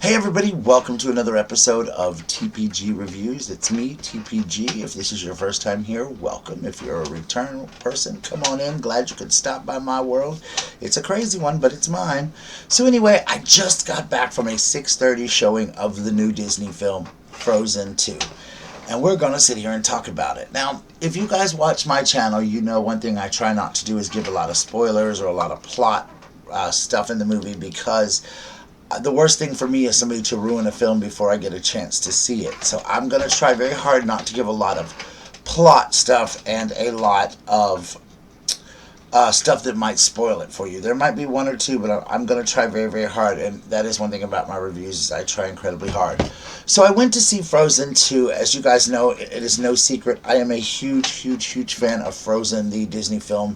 Hey everybody, welcome to another episode of TPG Reviews. It's me, TPG. If this is your first time here, welcome. If you're a return person, come on in. Glad you could stop by my world. It's a crazy one, but it's mine. So anyway, I just got back from a 6:30 showing of the new Disney film, Frozen 2. And we're going to sit here and talk about it. Now, if you guys watch my channel, you know one thing I try not to do is give a lot of spoilers or a lot of plot stuff in the movie, because the worst thing for me is somebody to ruin a film before I get a chance to see it. So I'm going to try very hard not to give a lot of plot stuff and a lot of stuff that might spoil it for you. There might be one or two, but I'm going to try very, very hard. And that is one thing about my reviews, is I try incredibly hard. So I went to see Frozen 2. As you guys know, it is no secret, I am a huge, huge, huge fan of Frozen, the Disney film.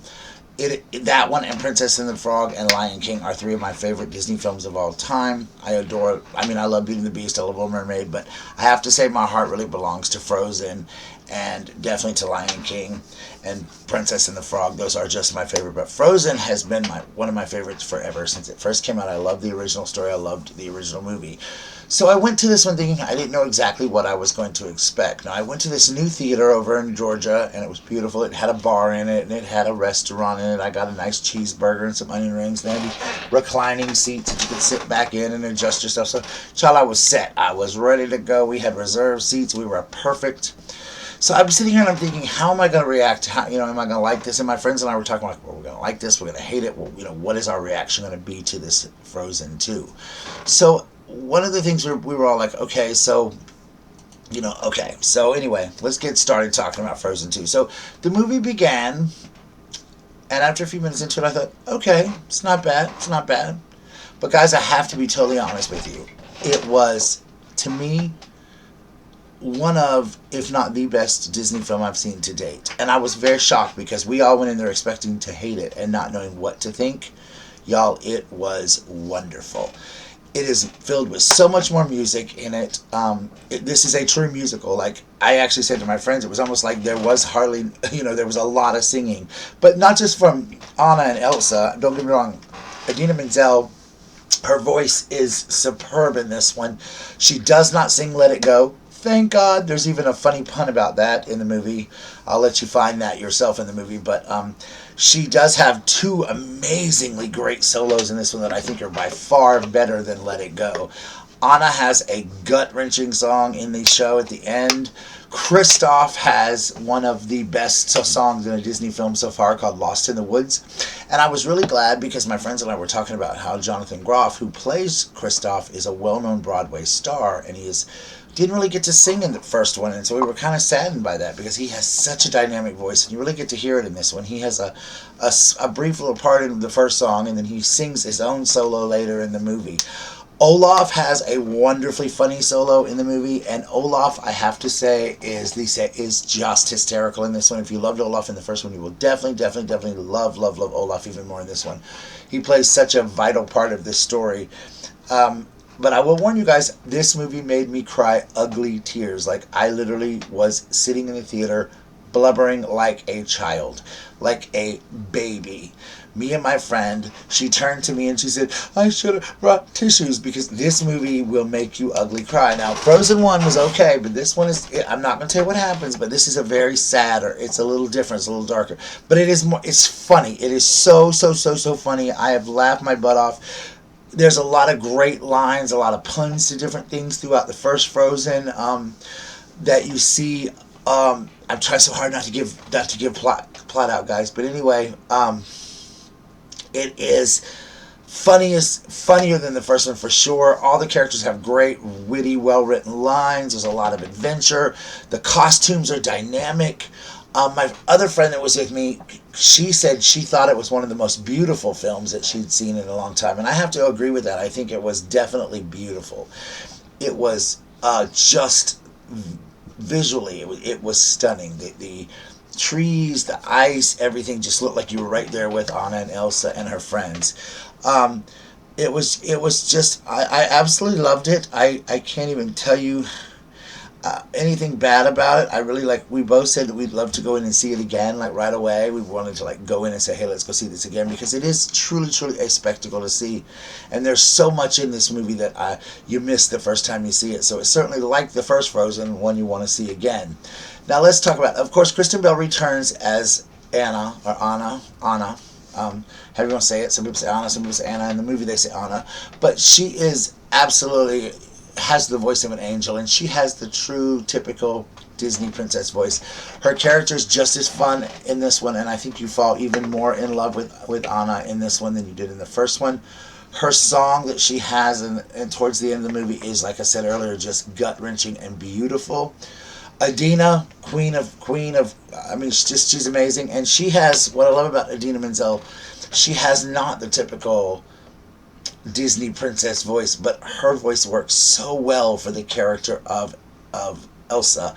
That one and Princess and the Frog and Lion King are three of my favorite Disney films of all time. I love Beauty and the Beast, I love Little Mermaid, but I have to say my heart really belongs to Frozen, and definitely to Lion King and Princess and the Frog. Those are just my favorite, but Frozen has been one of my favorites forever since it first came out. I loved the original story, I loved the original movie. So I went to this one thinking I didn't know exactly what I was going to expect. Now, I went to this new theater over in Georgia, and it was beautiful. It had a bar in it, and it had a restaurant in it. I got a nice cheeseburger and some onion rings. And they had reclining seats that you could sit back in and adjust yourself. So, child, I was set. I was ready to go. We had reserved seats. We were perfect. So I'm sitting here and I'm thinking, how am I going to react? How, am I going to like this? And my friends and I were talking like, well, we're going to like this, we're going to hate it. Well, what is our reaction going to be to this Frozen 2? So one of the things we were all like, okay, so anyway, let's get started talking about Frozen 2. So the movie began, and after a few minutes into it, I thought, okay, it's not bad. But guys, I have to be totally honest with you. It was, to me, one of, if not the best Disney film I've seen to date. And I was very shocked because we all went in there expecting to hate it and not knowing what to think. Y'all, it was wonderful. It is filled with so much more music in it. This is a true musical. Like, I actually said to my friends, it was almost like there was hardly, there was a lot of singing. But not just from Anna and Elsa. Don't get me wrong. Idina Menzel, her voice is superb in this one. She does not sing Let It Go. Thank God. There's even a funny pun about that in the movie. I'll let you find that yourself in the movie. But she does have two amazingly great solos in this one that I think are by far better than Let It Go. Anna has a gut-wrenching song in the show at the end. Kristoff has one of the best songs in a Disney film so far, called Lost in the Woods. And I was really glad because my friends and I were talking about how Jonathan Groff, who plays Kristoff, is a well-known Broadway star, and didn't really get to sing in the first one, and so we were kind of saddened by that because he has such a dynamic voice, and you really get to hear it in this one. He has a brief little part in the first song, and then he sings his own solo later in the movie. Olaf has a wonderfully funny solo in the movie, and Olaf, I have to say, is just hysterical in this one. If you loved Olaf in the first one, you will definitely love Olaf even more in this one. He plays such a vital part of this story. But I will warn you guys, this movie made me cry ugly tears. Like, I literally was sitting in the theater blubbering like a child, like a baby. Me and my friend, she turned to me and she said, I should have brought tissues, because this movie will make you ugly cry. Now, Frozen 1 was okay, but this one is, I'm not going to tell you what happens, but this is a very sadder, it's a little different, it's a little darker. But it's funny. It is so funny. I have laughed my butt off. There's a lot of great lines, a lot of puns to different things throughout the first Frozen that you see. I'm trying so hard not to give plot out, guys. But anyway, it is funnier than the first one for sure. All the characters have great, witty, well-written lines. There's a lot of adventure. The costumes are dynamic. My other friend that was with me, she said she thought it was one of the most beautiful films that she'd seen in a long time. And I have to agree with that. I think it was definitely beautiful. It was just visually, it was stunning. The trees, the ice, everything just looked like you were right there with Anna and Elsa and her friends. It was just, I absolutely loved it. I can't even tell you. Anything bad about it, I really like. We both said that we'd love to go in and see it again, like right away. We wanted to like go in and say, "Hey, let's go see this again," because it is truly, truly a spectacle to see, and there's so much in this movie that you miss the first time you see it. So it's certainly like the first Frozen, one you want to see again. Now let's talk about. Of course, Kristen Bell returns as Anna or Anna. How do you want to say it? Some people say Anna, some people say Anna. In the movie, they say Anna, but she is absolutely has the voice of an angel, and she has the true typical Disney princess voice. Her character is just as fun in this one, and I think you fall even more in love with Anna in this one than you did in the first one. Her song that she has and towards the end of the movie is, like I said earlier, just gut wrenching and beautiful. Adina, I mean, she's amazing, and she has what I love about Adina Menzel. She has not the typical Disney princess voice, but her voice works so well for the character of Elsa.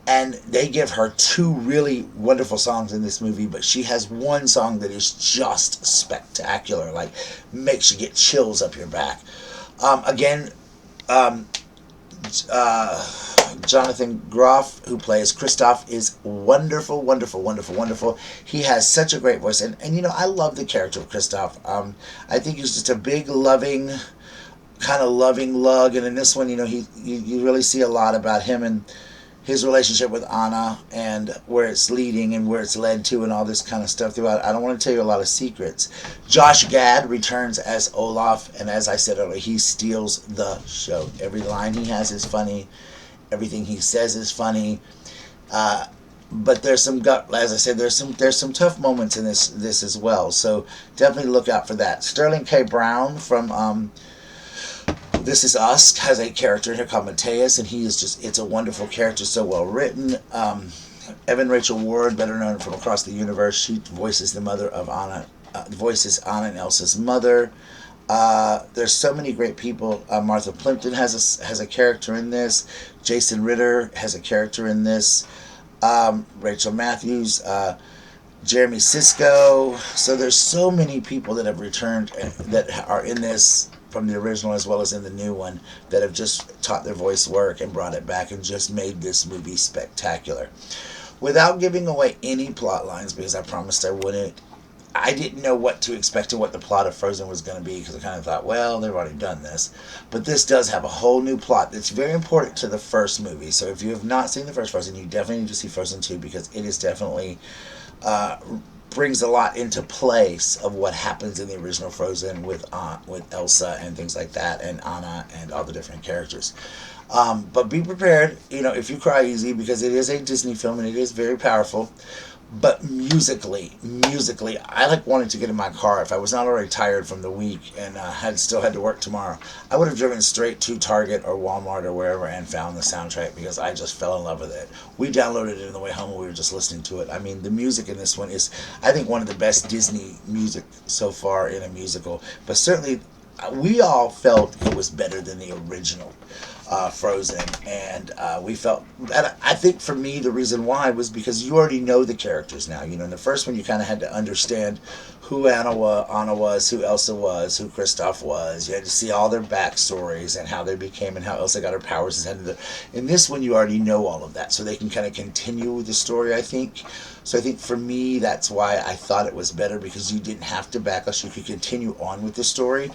And they give her two really wonderful songs in this movie, but she has one song that is just spectacular, like makes you get chills up your back. Again, um, Jonathan Groff, who plays Kristoff, is wonderful, wonderful, wonderful, wonderful. He has such a great voice, and you know, I love the character of Kristoff. I think he's just a big, loving, kind of loving lug, and in this one, you know, you really see a lot about him and his relationship with Anna and where it's leading and where it's led to and all this kind of stuff throughout. I don't want to tell you a lot of secrets. Josh Gad returns as Olaf, and as I said earlier, he steals the show. Every line he has is funny. Everything he says is funny. But there's some as I said, there's some tough moments in this as well. So definitely look out for that. Sterling K. Brown from This Is Us has a character in here called Mateus, and he is it's a wonderful character, so well written. Evan Rachel Ward, better known from Across the Universe, she voices the mother of Anna, voices Anna and Elsa's mother. There's so many great people. Martha Plimpton has a character in this. Jason Ritter has a character in this. Rachel Matthews, Jeremy Sisko. So there's so many people that have returned that are in this from the original as well as in the new one that have just taught their voice work and brought it back and just made this movie spectacular. Without giving away any plot lines, because I promised I wouldn't, I didn't know what to expect and what the plot of Frozen was going to be, because I kind of thought, well, they've already done this. But this does have a whole new plot that's very important to the first movie. So if you have not seen the first Frozen, you definitely need to see Frozen 2, because it is definitely brings a lot into place of what happens in the original Frozen with Elsa and things like that, and Anna and all the different characters. But be prepared, you know, if you cry easy, because it is a Disney film and it is very powerful. But musically, I like wanted to get in my car if I was not already tired from the week and still had to work tomorrow. I would have driven straight to Target or Walmart or wherever and found the soundtrack, because I just fell in love with it. We downloaded it on the way home and we were just listening to it. I mean, the music in this one is, I think, one of the best Disney music so far in a musical. But certainly, we all felt it was better than the original Frozen, and we felt, and I think for me the reason why was because you already know the characters now. You know, in the first one you kind of had to understand who Anna was, who Elsa was, who Kristoff was. You had to see all their backstories and how they became and how Elsa got her powers. In this one you already know all of that, so they can kind of continue with the story, I think. So I think for me, that's why I thought it was better, because you didn't have to backlash. You could continue on with the story.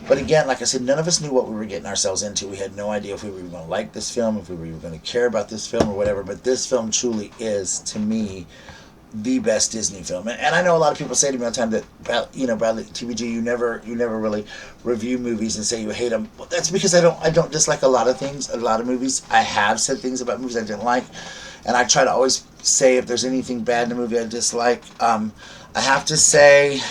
But again, like I said, none of us knew what we were getting ourselves into. We had no idea if we were going to like this film, if we were going to care about this film or whatever. But this film truly is, to me, the best Disney film. And I know a lot of people say to me all the time that, you know, Bradley, TPG, you never really review movies and say you hate them. Well, that's because I don't dislike a lot of things, a lot of movies. I have said things about movies I didn't like. And I try to always say if there's anything bad in a movie I dislike. I have to say,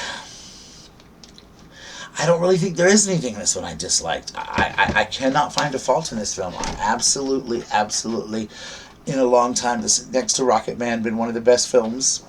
I don't really think there is anything in this one I disliked. I cannot find a fault in this film. I absolutely, in a long time, this next to Rocket Man, been one of the best films.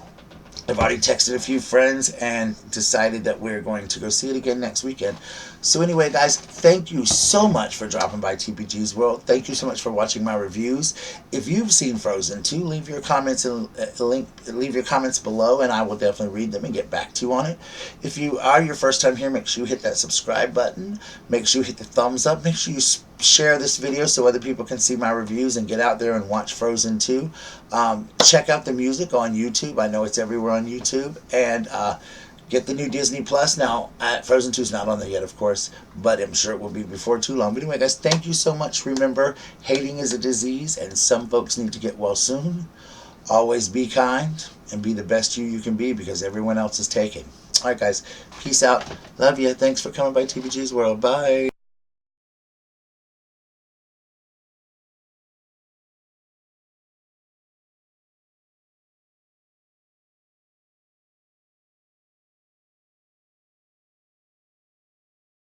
I've already texted a few friends and decided that we're going to go see it again next weekend. So anyway, guys, thank you so much for dropping by TPG's World. Thank you so much for watching my reviews. If you've seen Frozen 2, leave your comments leave your comments below, and I will definitely read them and get back to you on it. If you are your first time here, make sure you hit that subscribe button. Make sure you hit the thumbs up. Make sure you share this video so other people can see my reviews and get out there and watch Frozen 2. Check out the music on YouTube. I know it's everywhere on YouTube. And get the new Disney Plus. Now, Frozen 2 is not on there yet, of course, but I'm sure it will be before too long. But anyway, guys, thank you so much. Remember, hating is a disease, and some folks need to get well soon. Always be kind and be the best you can be, because everyone else is taken. All right, guys. Peace out. Love you. Thanks for coming by TPG's World. Bye.